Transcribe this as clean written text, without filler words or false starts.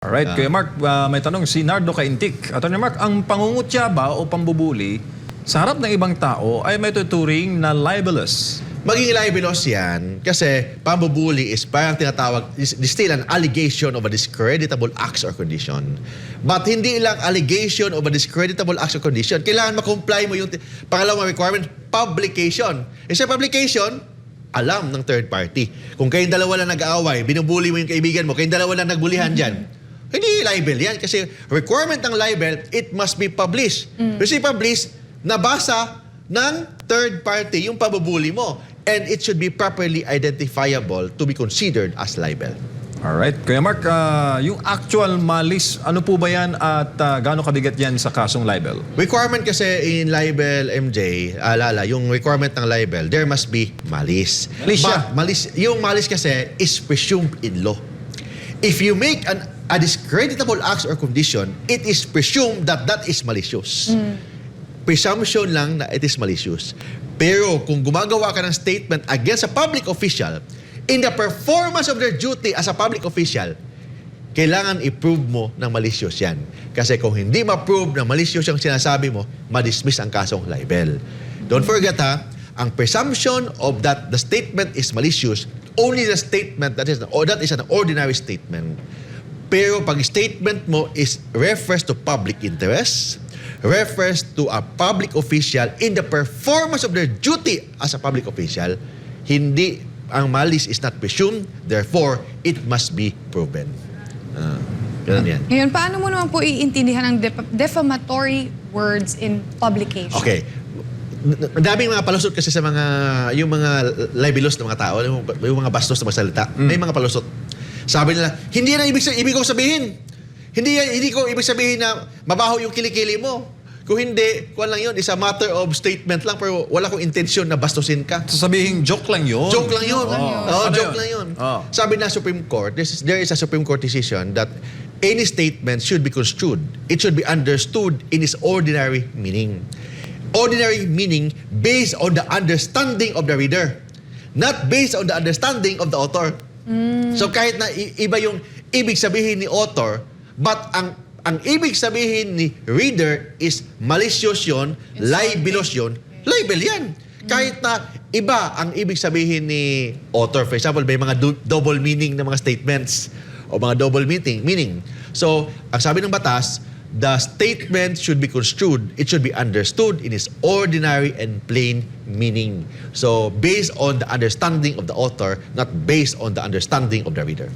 Alright, Kuya Mark, may tanong si Nardo Kaintik. Attorney Mark, ang pangungutya ba o pambubuli sa harap ng ibang tao ay may tuturing na libelous? Maging libelous yan kasi pambubuli is parang tinatawag, is still an allegation of a discreditable act or condition. But hindi lang allegation of a discreditable act or condition. Kailangan makomply mo yung pangalawang requirement, publication. Sa publication, alam ng third party. Kung kayong dalawa lang nag-aaway, binubuli mo yung kaibigan mo, kayong dalawa lang nagbulihan dyan, hindi libel yan. Kasi requirement ng libel, it must be published. Kasi published, nabasa ng third party yung pabubuli mo. And it should be properly identifiable to be considered as libel. Alright, Kuya Mark, yung actual malice, ano po ba yan at gaano kabigat yan sa kasong libel? Requirement kasi in libel, MJ, alala, yung requirement ng libel, there must be malice. Malice siya. But yung malice kasi is presumed in law. If you make a discreditable act or condition, it is presumed that that is malicious. Presumption lang na it is malicious. Pero kung gumagawa ka ng statement against a public official in the performance of their duty as a public official, kailangan i-prove mo na malicious yan. Kasi kung hindi ma-prove na malicious yung sinasabi mo, ma-dismiss ang kasong libel. Don't forget ang presumption of that the statement is malicious, only the statement that is an ordinary statement. Pero pag statement mo is refers to public interest, refers to a public official in the performance of their duty as a public official, hindi, ang malice is not presumed, therefore, it must be proven. Ganun yan. Ngayon, paano mo naman po iintindihan ang defamatory words in publication? Okay. Daming mga palusot kasi sa mga, yung mga libelous na mga tao, yung mga bastos na magsalita, may mga palusot. Sabi nila, hindi yan ang ibig kong sabihin. Hindi ko ibig sabihin na mabaho yung kilikili mo. Kung hindi, kuwan lang yun, is a matter of statement lang, pero wala kong intensyon na bastusin ka. Sasabihin, joke lang yun. Joke lang yun. Ano Joke yun? lang yun. Oh. Sabi na Supreme Court, there is a Supreme Court decision that any statement should be construed. It should be understood in its ordinary meaning. Ordinary meaning based on the understanding of the reader, not based on the understanding of the author. So kahit na iba yung ibig sabihin ni author, but ang ibig sabihin ni reader is malicious yun, libelous yun, libel yan. Kahit na iba ang ibig sabihin ni author. For example, may mga double meaning na mga statements o mga double meaning. So, ang sabi ng batas, the statement should be construed, it should be understood in its ordinary and plain meaning. So, based on the understanding of the author, not based on the understanding of the reader.